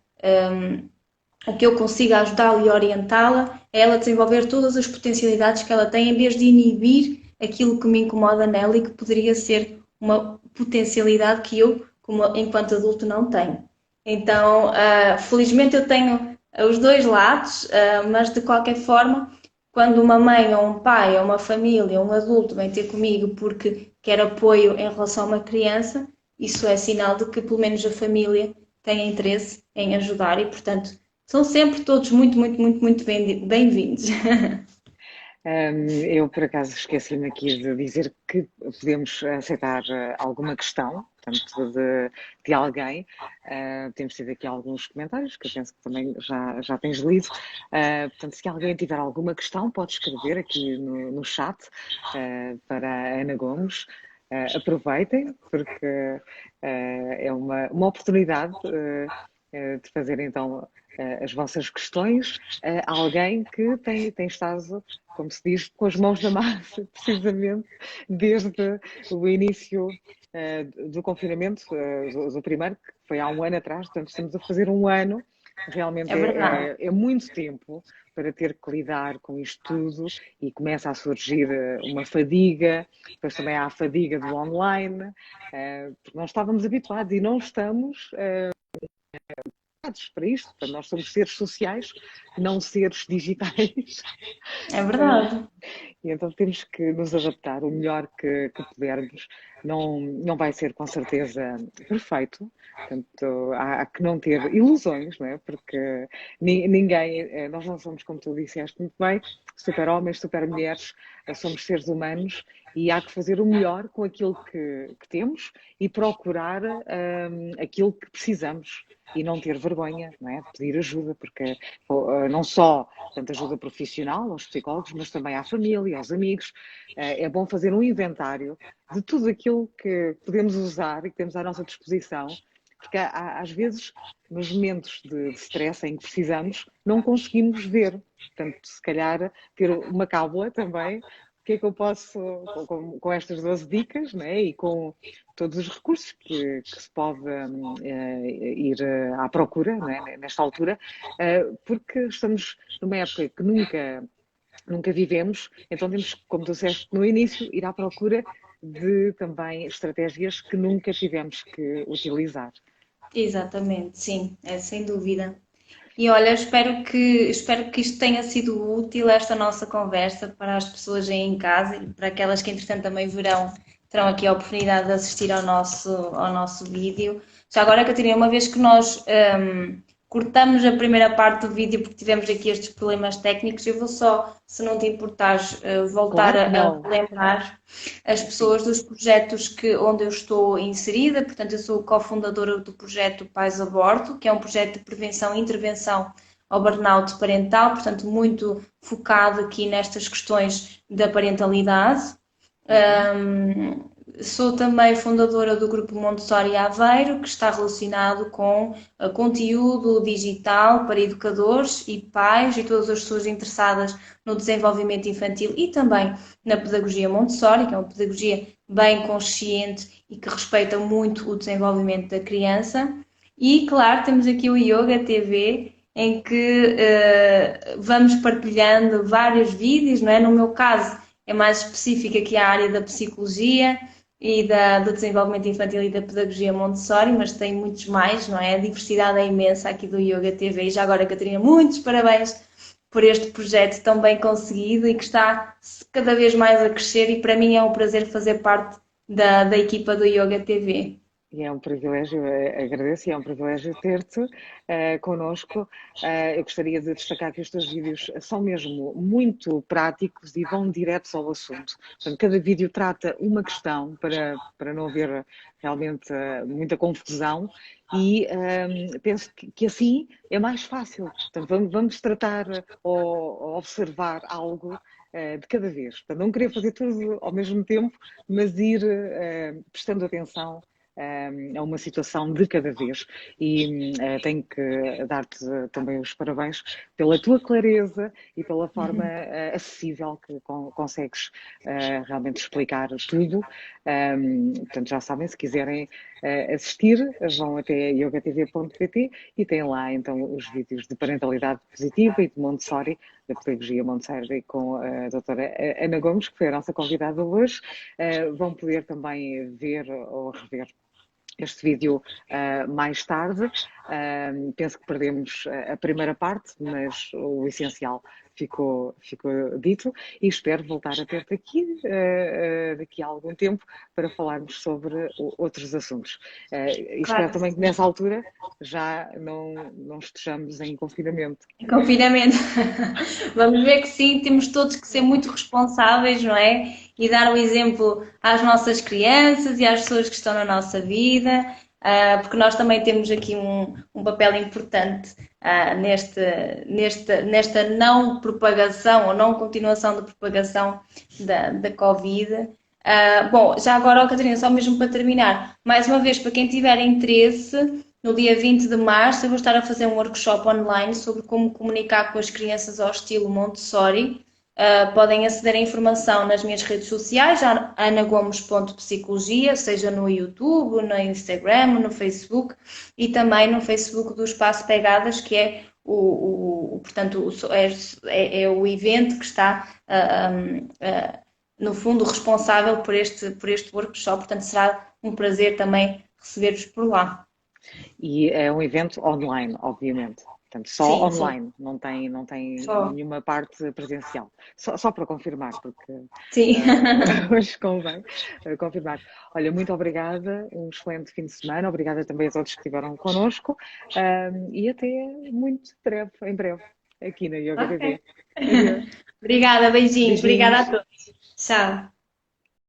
o que eu consiga ajudá-la e orientá-la, é ela desenvolver todas as potencialidades que ela tem, em vez de inibir aquilo que me incomoda nela e que poderia ser uma potencialidade que eu, enquanto adulto, não tenho. Então, felizmente eu tenho os dois lados, mas de qualquer forma, quando uma mãe ou um pai ou uma família ou um adulto vem ter comigo porque quer apoio em relação a uma criança, isso é sinal de que pelo menos a família tem interesse em ajudar e, portanto, são sempre todos muito, muito, muito, muito bem-vindos. Eu, por acaso, esqueci-me aqui de dizer que podemos aceitar alguma questão, portanto, de alguém. Temos tido aqui alguns comentários que eu penso que também já tens lido. Portanto, se alguém tiver alguma questão, pode escrever aqui no chat para a Ana Gomes. Aproveitem, porque é uma oportunidade de fazer então as vossas questões a alguém que tem estado, como se diz, com as mãos na massa, precisamente desde o início do confinamento, do primeiro, que foi há um ano atrás, portanto estamos a fazer um ano, realmente É verdade. é muito tempo para ter que lidar com isto tudo e começa a surgir uma fadiga, depois também há a fadiga do online, porque nós estávamos habituados e não estamos para isto, para nós somos seres sociais, não seres digitais. É verdade. E então temos que nos adaptar o melhor que pudermos. Não vai ser com certeza perfeito, portanto, há que não ter ilusões, não é? Porque ninguém, nós não somos, como tu disseste muito bem, super-homens, super-mulheres, somos seres humanos e há que fazer o melhor com aquilo que temos e procurar aquilo que precisamos e não ter vergonha, não é? Pedir ajuda, porque não só tanto ajuda profissional aos psicólogos, mas também à família, aos amigos. É bom fazer um inventário de tudo aquilo que podemos usar e que temos à nossa disposição, porque às vezes, nos momentos de stress em que precisamos, não conseguimos ver. Portanto, se calhar, ter uma cábula também, o que é que eu posso, com estas 12 dicas, né, e com todos os recursos que se pode ir à procura, né, nesta altura, porque estamos numa época que nunca vivemos, então temos, como tu disseste no início, ir à procura de também estratégias que nunca tivemos que utilizar. Exatamente, sim, é sem dúvida. E olha, espero que isto tenha sido útil, esta nossa conversa, para as pessoas aí em casa e para aquelas que, entretanto, também terão aqui a oportunidade de assistir ao nosso vídeo. Já agora, Catarina, uma vez que nós cortamos a primeira parte do vídeo porque tivemos aqui estes problemas técnicos, eu vou só, se não te importares, voltar Claro que a não. relembrar as Sim. pessoas dos projetos onde eu estou inserida. Portanto, eu sou cofundadora do projeto Pais a Bordo, que é um projeto de prevenção e intervenção ao burnout parental, portanto, muito focado aqui nestas questões da parentalidade. Uhum. Sou também fundadora do Grupo Montessori Aveiro, que está relacionado com conteúdo digital para educadores e pais e todas as pessoas interessadas no desenvolvimento infantil e também na pedagogia Montessori, que é uma pedagogia bem consciente e que respeita muito o desenvolvimento da criança. E, claro, temos aqui o Yoga TV, em que vamos partilhando vários vídeos, não é? No meu caso, é mais específica aqui a área da psicologia e do desenvolvimento infantil e da pedagogia Montessori, mas tem muitos mais, não é? A diversidade é imensa aqui do Yoga TV. E já agora, Catarina, muitos parabéns por este projeto tão bem conseguido e que está cada vez mais a crescer, e para mim é um prazer fazer parte da equipa do Yoga TV. E é um privilégio, agradeço, e é um privilégio ter-te connosco. Eu gostaria de destacar que estes vídeos são mesmo muito práticos e vão diretos ao assunto. Portanto, cada vídeo trata uma questão para não haver realmente muita confusão e penso que assim é mais fácil. Portanto, vamos tratar ou observar algo de cada vez. Portanto, não querer fazer tudo ao mesmo tempo, mas ir prestando atenção a uma situação de cada vez. E tenho que dar-te também os parabéns pela tua clareza e pela forma acessível que consegues realmente explicar tudo. Portanto, já sabem, se quiserem assistir, vão até yogatv.pt e têm lá então os vídeos de parentalidade positiva e de Montessori, da pedagogia Montessori, com a doutora Ana Gomes, que foi a nossa convidada hoje. Vão poder também ver ou rever este vídeo mais tarde. Penso que perdemos a primeira parte, mas o essencial ficou dito e espero voltar a ter-te aqui daqui a algum tempo para falarmos sobre outros assuntos. E espero Claro. também que nessa altura já não estejamos em confinamento. Confinamento. Vamos ver que sim, temos todos que ser muito responsáveis, não é? E dar o exemplo às nossas crianças e às pessoas que estão na nossa vida, porque nós também temos aqui um papel importante nesta não propagação ou não continuação da propagação da Covid. Bom, já agora, Catarina, só mesmo para terminar, mais uma vez, para quem tiver interesse, no dia 20 de março eu vou estar a fazer um workshop online sobre como comunicar com as crianças ao estilo Montessori. Podem aceder à informação nas minhas redes sociais, anagomes.psicologia, seja no YouTube, no Instagram, no Facebook e também no Facebook do Espaço Pegadas, que é portanto, é o evento que está no fundo responsável por este workshop. Portanto, será um prazer também receber-vos por lá. E é um evento online, obviamente. Portanto, só Sim, sim. online, não tem Só. nenhuma parte presencial. Só para confirmar, porque Sim. hoje convém confirmar. Olha, muito obrigada, um excelente fim de semana, obrigada também a todos que estiveram connosco e até muito breve, em breve, aqui na Yoga Ok. TV. Adeus. Obrigada, beijinhos. Obrigada a Beijinhos. todos. Tchau.